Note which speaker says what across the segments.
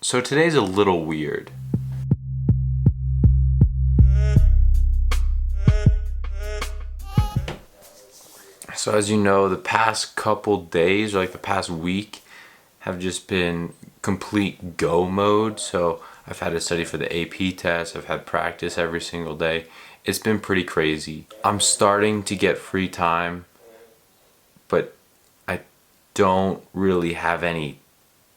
Speaker 1: So today's a little weird. So as you know, the past couple days, or like the past week, have just been complete go mode. So I've had to study for the AP test, I've had practice every single day. It's been pretty crazy. I'm starting to get free time, but I don't really have any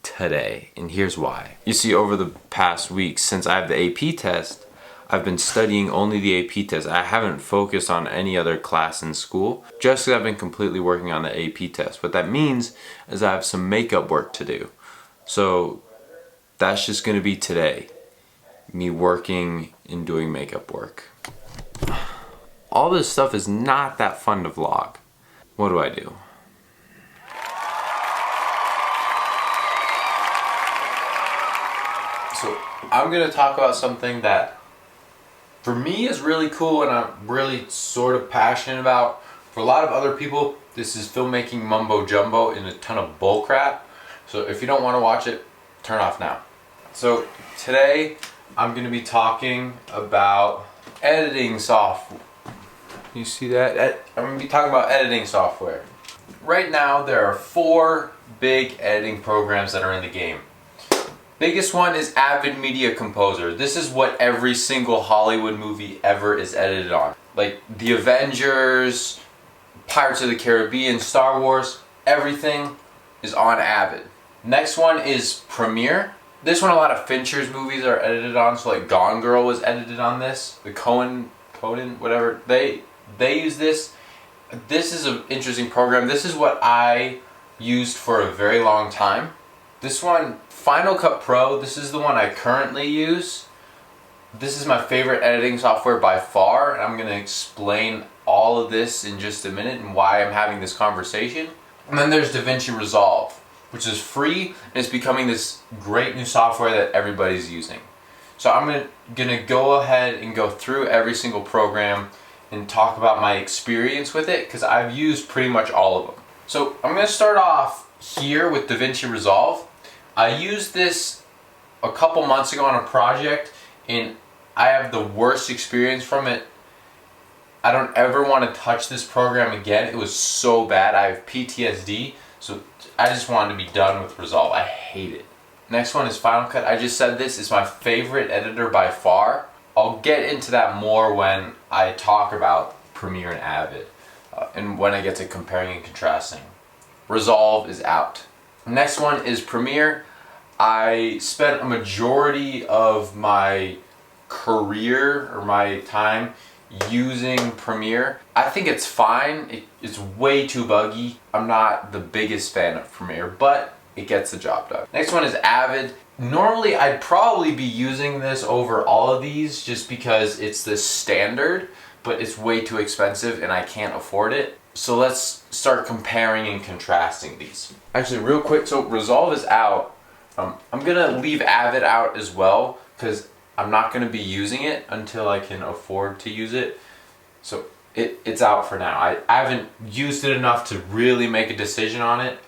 Speaker 1: today, and here's why. You see, over the past week, since I have the AP test, I've been studying only the AP test. I haven't focused on any other class in school, just because I've been completely working on the AP test. What that means is I have some makeup work to do. So that's just gonna be today, me working and doing makeup work. All this stuff is not that fun to vlog. What do I do? So I'm gonna talk about something that for me is really cool and I'm really sort of passionate about. For a lot of other people, this is filmmaking mumbo jumbo and a ton of bull crap. So if you don't want to watch it, turn off now. So today I'm gonna be talking about editing software. You see that? I'm gonna be talking about editing software. Right now there are 4 big editing programs that are in the game. Biggest one is Avid Media Composer. This is what every single Hollywood movie ever is edited on. Like The Avengers, Pirates of the Caribbean, Star Wars, everything is on Avid. Next one is Premiere. This one a lot of Fincher's movies are edited on, so like Gone Girl was edited on this. The Cohen, whatever, they use this. This is an interesting program. This is what I used for a very long time. This one, Final Cut Pro, this is the one I currently use. This is my favorite editing software by far, and I'm going to explain all of this in just a minute and why I'm having this conversation. And then there's DaVinci Resolve, which is free and it's becoming this great new software that everybody's using. So I'm going to go ahead and go through every single program and talk about my experience with it, because I've used pretty much all of them. So I'm going to start off here with DaVinci Resolve. I used this a couple months ago on a project and I have the worst experience from it. I don't ever want to touch this program again. It was so bad. I have PTSD, so I just wanted to be done with Resolve. I hate it. Next one is Final Cut. I just said this is my favorite editor by far. I'll get into that more when I talk about Premiere and Avid and when I get to comparing and contrasting. Resolve is out. Next one is Premiere. I spent a majority of my career or my time using Premiere. I think it's fine. It's way too buggy. I'm not the biggest fan of Premiere, but it gets the job done. Next one is Avid. Normally I'd probably be using this over all of these just because it's the standard, but it's way too expensive and I can't afford it. So let's start comparing and contrasting these. Actually, real quick, so Resolve is out. I'm gonna leave Avid out as well because I'm not gonna be using it until I can afford to use it. So it's out for now. I haven't used it enough to really make a decision on it,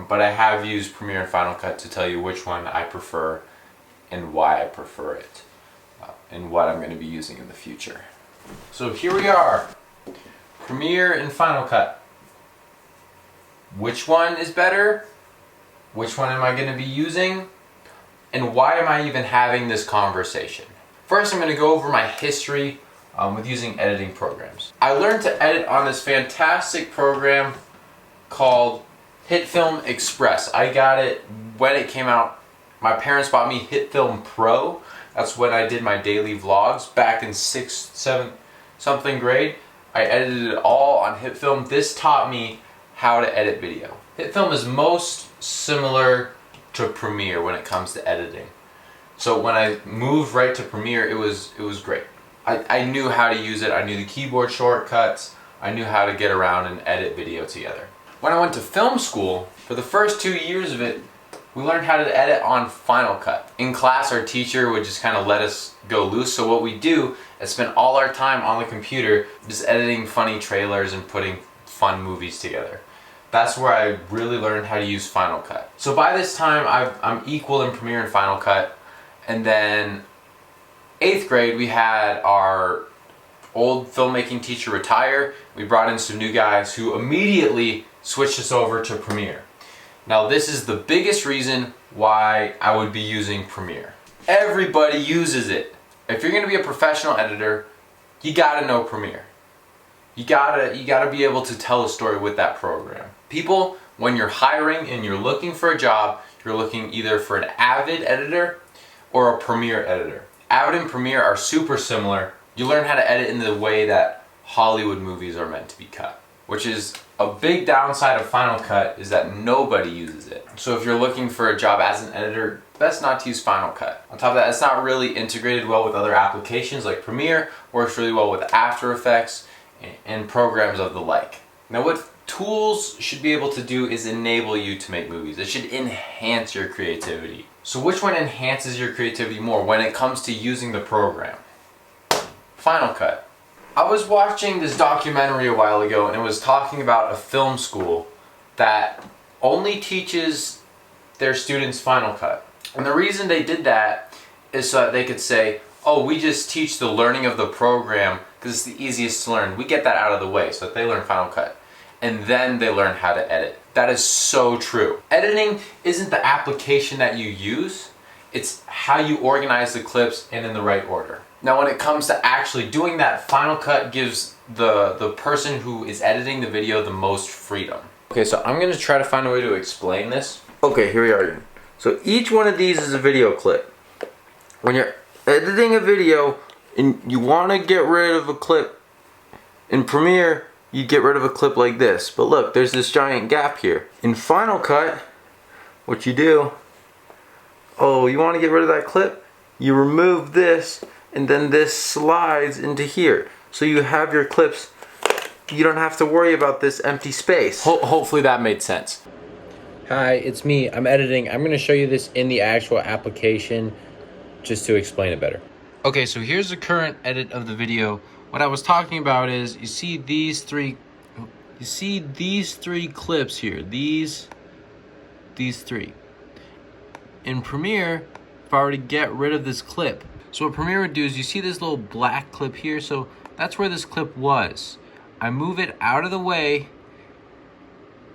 Speaker 1: but I have used Premiere and Final Cut to tell you which one I prefer and why I prefer it, and what I'm gonna be using in the future. So here we are. Premiere and Final Cut. Which one is better? Which one am I going to be using? And why am I even having this conversation? First, I'm going to go over my history with using editing programs. I learned to edit on this fantastic program called HitFilm Express. I got it when it came out. My parents bought me HitFilm Pro. That's when I did my daily vlogs back in 6th, 7th, something grade. I edited it all on HitFilm. This taught me how to edit video. HitFilm is most similar to Premiere when it comes to editing. So when I moved right to Premiere, it was great. I knew how to use it. I knew the keyboard shortcuts. I knew how to get around and edit video together. When I went to film school, for the first 2 years of it, we learned how to edit on Final Cut. In class, our teacher would just kind of let us go loose. So what we do is spend all our time on the computer just editing funny trailers and putting fun movies together. That's where I really learned how to use Final Cut. So by this time, I'm equal in Premiere and Final Cut. And then 8th grade, we had our old filmmaking teacher retire. We brought in some new guys who immediately switched us over to Premiere. Now this is the biggest reason why I would be using Premiere. Everybody uses it. If you're gonna be a professional editor, you gotta know Premiere. You gotta be able to tell a story with that program. People, when you're hiring and you're looking for a job, you're looking either for an Avid editor or a Premiere editor. Avid and Premiere are super similar. You learn how to edit in the way that Hollywood movies are meant to be cut, which is a big downside of Final Cut is that nobody uses it. So if you're looking for a job as an editor, best not to use Final Cut. On top of that, it's not really integrated well with other applications like Premiere, works really well with After Effects and programs of the like. Now what tools should be able to do is enable you to make movies. It should enhance your creativity. So which one enhances your creativity more when it comes to using the program? Final Cut. I was watching this documentary a while ago and it was talking about a film school that only teaches their students Final Cut. And the reason they did that is so that they could say, oh, we just teach the learning of the program because it's the easiest to learn. We get that out of the way so that they learn Final Cut. And then they learn how to edit. That is so true. Editing isn't the application that you use, it's how you organize the clips and in the right order. Now when it comes to actually doing that, Final Cut gives the person who is editing the video the most freedom. Okay, so I'm gonna try to find a way to explain this. Okay, here we are again. So each one of these is a video clip. When you're editing a video and you wanna get rid of a clip in Premiere, you get rid of a clip like this. But look, there's this giant gap here. In Final Cut, what you do, oh, you want to get rid of that clip? You remove this, and then this slides into here. So you have your clips, you don't have to worry about this empty space. Hopefully that made sense. Hi, it's me, I'm editing. I'm gonna show you this in the actual application just to explain it better. Okay, so here's the current edit of the video. What I was talking about is, you see these three clips here, these three. In Premiere, if I were to get rid of this clip, so what Premiere would do is, you see this little black clip here, so that's where this clip was. I move it out of the way,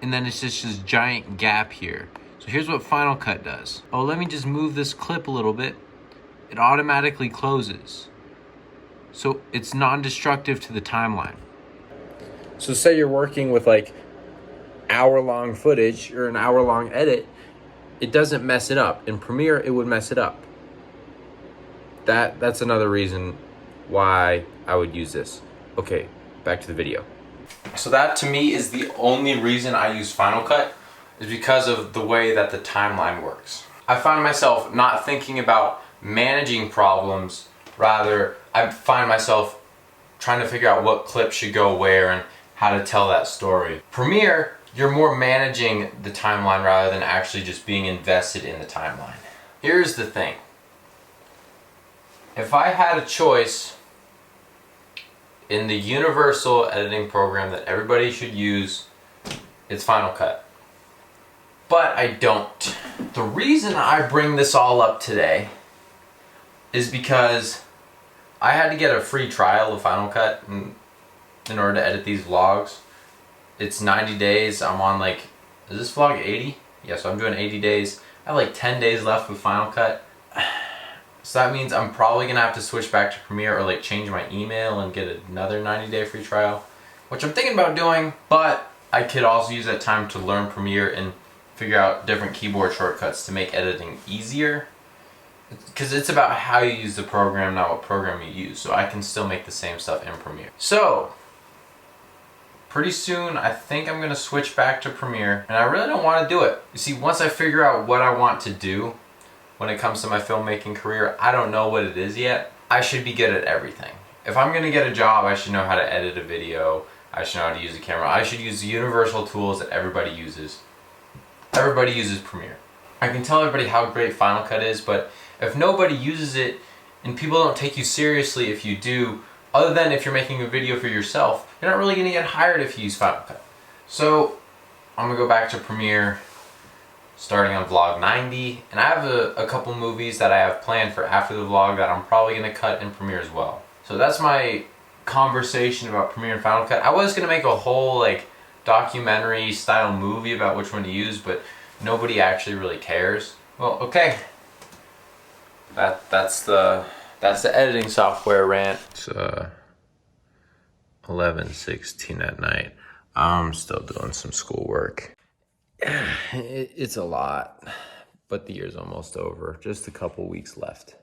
Speaker 1: and then it's just this giant gap here. So here's what Final Cut does. Oh, let me just move this clip a little bit. It automatically closes. So it's non-destructive to the timeline. So say you're working with like hour-long footage or an hour-long edit, it doesn't mess it up. In Premiere, it would mess it up. That's another reason why I would use this. Okay, back to the video. So that to me is the only reason I use Final Cut, is because of the way that the timeline works. I find myself not thinking about managing problems, rather I find myself trying to figure out what clip should go where and how to tell that story. Premiere, you're more managing the timeline rather than actually just being invested in the timeline. Here's the thing. If I had a choice in the universal editing program that everybody should use, it's Final Cut. But I don't. The reason I bring this all up today is because I had to get a free trial of Final Cut in order to edit these vlogs. It's 90 days. I'm on like, is this vlog 80? Yeah, so I'm doing 80 days. I have like 10 days left with Final Cut. So that means I'm probably gonna have to switch back to Premiere or like change my email and get another 90-day free trial, which I'm thinking about doing, but I could also use that time to learn Premiere and figure out different keyboard shortcuts to make editing easier. Because it's about how you use the program, not what program you use. So I can still make the same stuff in Premiere. So, pretty soon I think I'm going to switch back to Premiere. And I really don't want to do it. You see, once I figure out what I want to do when it comes to my filmmaking career, I don't know what it is yet. I should be good at everything. If I'm going to get a job, I should know how to edit a video. I should know how to use a camera. I should use the universal tools that everybody uses. Everybody uses Premiere. I can tell everybody how great Final Cut is, but if nobody uses it and people don't take you seriously if you do, other than if you're making a video for yourself, you're not really going to get hired if you use Final Cut. So I'm gonna go back to Premiere starting on vlog 90, and I have a couple movies that I have planned for after the vlog that I'm probably gonna cut in Premiere as well. So that's my conversation about Premiere and Final Cut. I was gonna make a whole like documentary style movie about which one to use, but nobody actually really cares. Well, okay. That's the editing software rant. It's 11:16 at night. I'm still doing some schoolwork. It's a lot, but the year's almost over. Just a couple weeks left.